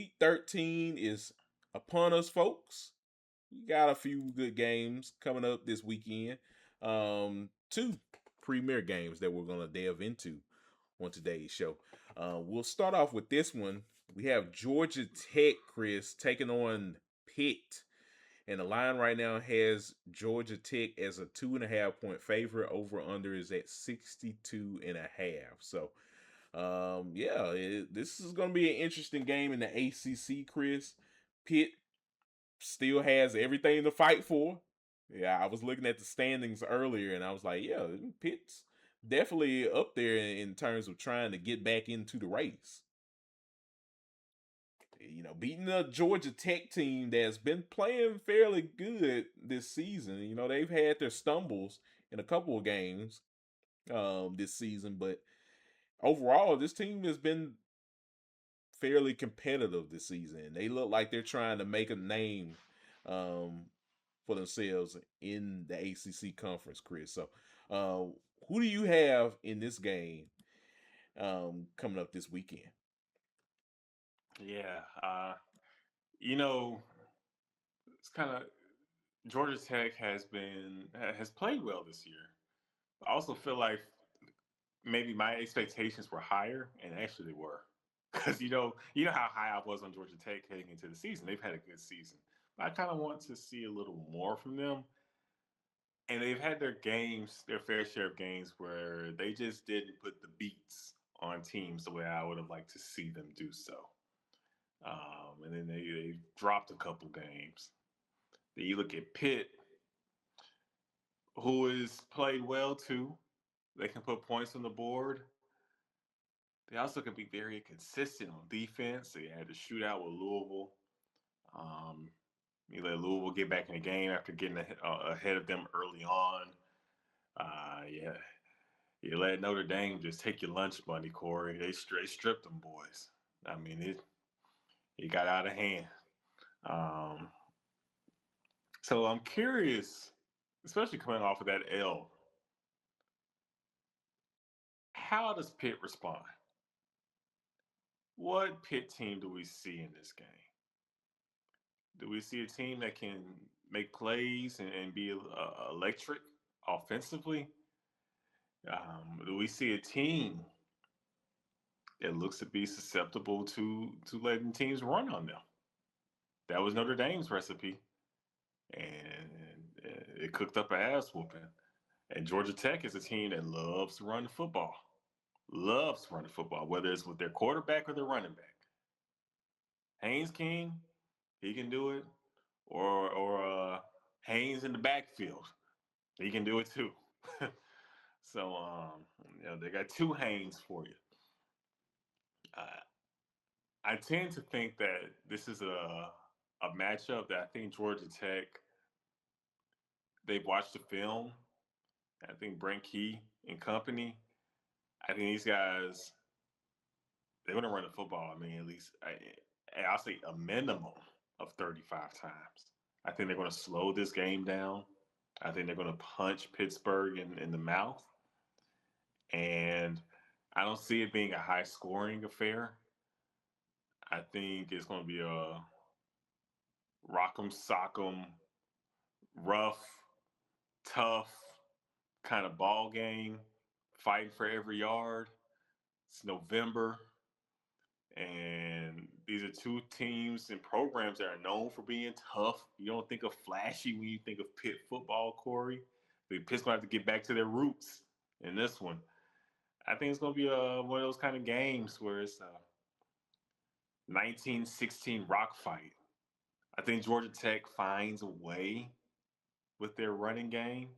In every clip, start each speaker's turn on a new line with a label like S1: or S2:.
S1: Week 13 is upon us, folks. We got a few good games coming up this weekend. Two premier games that we're going to delve into on today's show. We'll start off with this one. We have Georgia Tech, Chris, taking on Pitt. And the line right now has Georgia Tech as a 2.5 point favorite. Over under is at 62.5. So this is going to be an interesting game in the ACC, Chris. Pitt still has everything to fight for. Yeah, I was looking at the standings earlier and I was like, yeah, Pitt's definitely up there in terms of trying to get back into the race. Beating the Georgia Tech team that's been playing fairly good this season. They've had their stumbles in a couple of games this season, but overall, this team has been fairly competitive this season. They look like they're trying to make a name for themselves in the ACC conference, Chris. So, who do you have in this game coming up this weekend?
S2: Yeah, you know, it's kind of Georgia Tech has played well this year. I also feel like maybe my expectations were higher, and actually they were, because you know how high I was on Georgia Tech heading into the season. They've had a good season, but I kind of want to see a little more from them. And they've had their fair share of games where they just didn't put the beats on teams the way I would have liked to see them do so. And then they dropped a couple games. Then you look at Pitt, who has played well too. They can put points on the board. They also can be very consistent on defense. They had to shoot out with Louisville. Um, you let Louisville get back in the game after getting ahead of them early on. Yeah, you let Notre Dame just take your lunch money, Kory. They straight stripped them boys. I mean, it got out of hand. Um, so I'm curious, especially coming off of that L, how does Pitt respond? What Pitt team do we see in this game? Do we see a team that can make plays and be electric offensively? Do we see a team that looks to be susceptible to letting teams run on them? That was Notre Dame's recipe, and it cooked up an ass whooping. And Georgia Tech is a team that loves to run the football, loves to run the football, whether it's with their quarterback or their running back. Haynes King, he can do it, or Haynes in the backfield, he can do it too. So they got two Haynes for you. Uh, I tend to think that this is a matchup that I think Georgia Tech, they've watched the film. I think Brent Key and company, I think these guys, they're going to run the football. I mean, at least I'll say a minimum of 35 times. I think they're going to slow this game down. I think they're going to punch Pittsburgh in the mouth. And I don't see it being a high scoring affair. I think it's going to be a rock'em sock'em, rough, tough kind of ball game, fighting for every yard. It's November, and these are two teams and programs that are known for being tough. You don't think of flashy when you think of Pitt football, Kory. The Pitt's going to have to get back to their roots in this one. I think it's going to be one of those kind of games where it's a 1916 rock fight. I think Georgia Tech finds a way with their running game.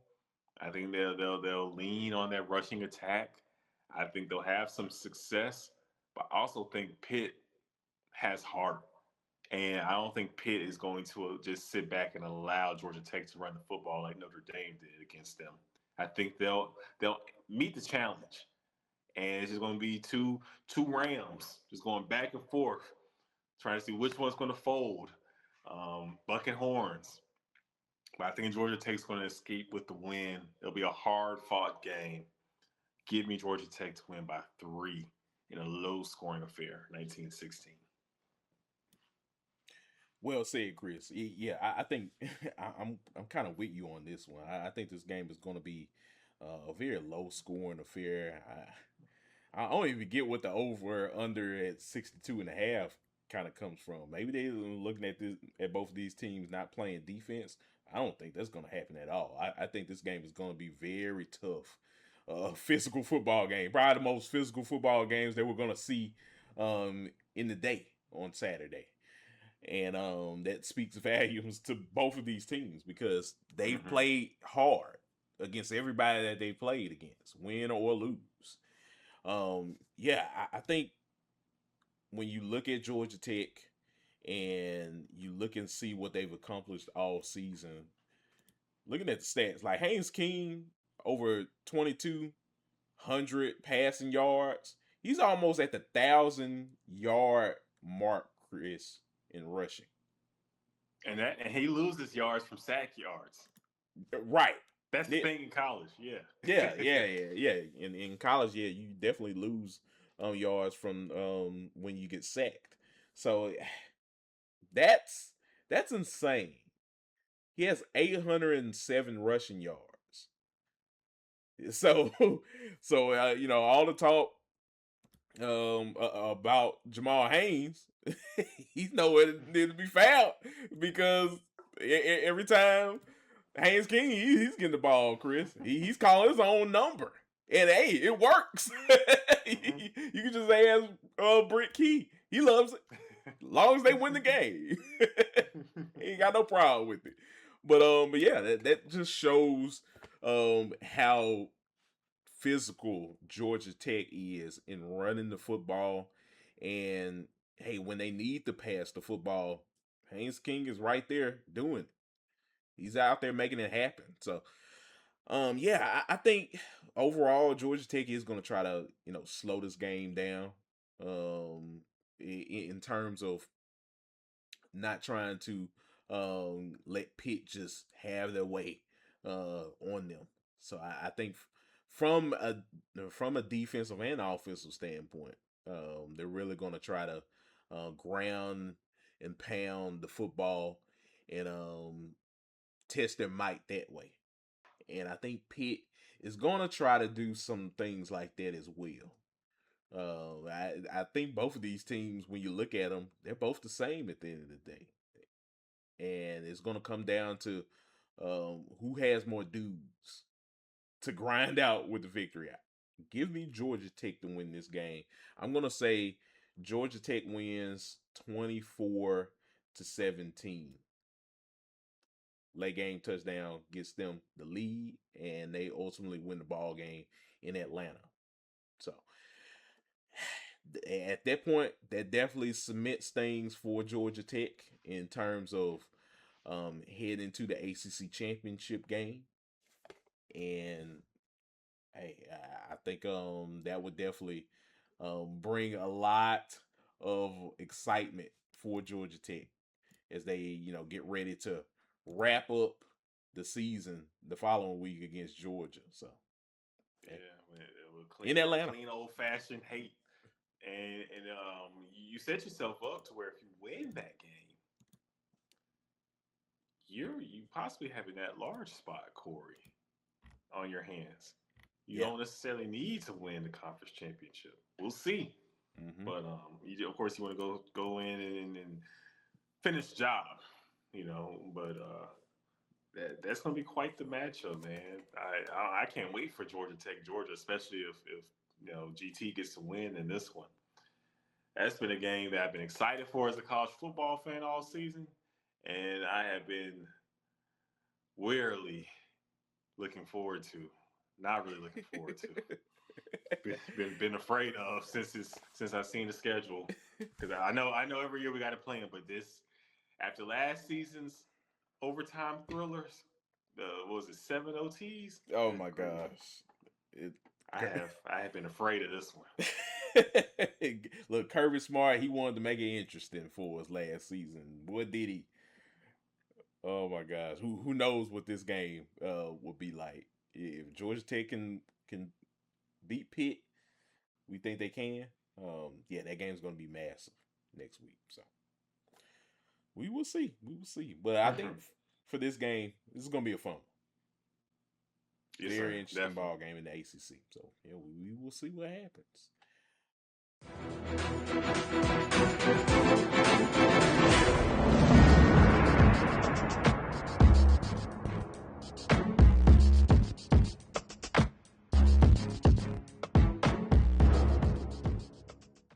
S2: I think they'll lean on their rushing attack. I think they'll have some success, but I also think Pitt has heart. And I don't think Pitt is going to just sit back and allow Georgia Tech to run the football like Notre Dame did against them. I think they'll meet the challenge, and it's just going to be two Rams just going back and forth, trying to see which one's going to fold, bucking horns. But I think Georgia Tech's going to escape with the win. It'll be a hard fought game. Give me Georgia Tech to win by 3 in a low scoring affair, 1916.
S1: Well said, Chris. Yeah, I think I'm kind of with you on this one. I think this game is going to be a very low scoring affair. I don't even get what the over under at 62 and a half kind of comes from. Maybe they're looking at this at both of these teams not playing defense. I don't think that's going to happen at all. I think this game is going to be very tough. Physical football game, probably the most physical football games that we're going to see in the day on Saturday, and that speaks volumes to both of these teams because they've
S2: Mm-hmm.
S1: played hard against everybody that they played against, win or lose. Yeah, I think when you look at Georgia Tech and you look and see what they've accomplished all season, looking at the stats, like Haynes King over 2,200 passing yards, he's almost at the 1,000 yard mark, Chris, in rushing.
S2: And he loses yards from sack yards.
S1: Right.
S2: That's the
S1: Yeah,
S2: thing in college. Yeah.
S1: yeah. In college, yeah, you definitely lose yards from when you get sacked. So that's that's insane. He has 807 rushing yards. So all the talk about Jamal Haynes, he's nowhere to be found because every time Haynes King, he's getting the ball, Chris. He's calling his own number. And hey, it works.
S2: Mm-hmm.
S1: You can just ask Britt Key. He loves it. As long as they win the game. He ain't got no problem with it. But yeah, that just shows how physical Georgia Tech is in running the football. And hey, when they need to pass the football, Haynes King is right there doing it. He's out there making it happen. So yeah, I think overall Georgia Tech is going to try to slow this game down. In terms of not trying to let Pitt just have their way on them. So I think from a defensive and offensive standpoint, they're really going to try to ground and pound the football and test their might that way. And I think Pitt is going to try to do some things like that as well. I think both of these teams, when you look at them, they're both the same at the end of the day, and it's going to come down to who has more dudes to grind out with the victory. Give me Georgia Tech to win this game. I'm going to say Georgia Tech wins 24-17. Late game touchdown gets them the lead, and they ultimately win the ball game in Atlanta. So at that point, that definitely cements things for Georgia Tech in terms of heading to the ACC Championship game. And hey, I think that would definitely bring a lot of excitement for Georgia Tech as they get ready to wrap up the season the following week against Georgia. So hey,
S2: Yeah, it was
S1: in
S2: clean,
S1: Atlanta.
S2: clean old fashioned hate, and you set yourself up to where if you win that game, you possibly having that large spot, Kory, on your hands. You
S1: Yeah.
S2: don't necessarily need to win the conference championship. We'll see,
S1: Mm-hmm.
S2: but of course, you want to go in and finish the job, But that's going to be quite the matchup, man. I can't wait for Georgia Tech, Georgia, especially if GT gets to win in this one. That's been a game that I've been excited for as a college football fan all season, and I have been wearily looking forward to, not really looking forward to. Been afraid of since I've seen the schedule, because I know every year we got to play them, but this after last season's overtime thrillers, what was it, 7 OTs?
S1: Oh
S2: Good
S1: my
S2: grief!
S1: gosh. It,
S2: I have been afraid of this one.
S1: Look, Kirby Smart, he wanted to make it interesting for us last season. What did he? Oh my gosh. Who knows what this game will be like. If Georgia Tech can beat Pitt, we think they can. Yeah, that game's gonna be massive next week. So We will see. We will see. But I think for this game, this is going to be a fun one.
S2: Yes,
S1: Very
S2: sir.
S1: interesting
S2: Definitely.
S1: ball game in the ACC. So, yeah, we will see what happens.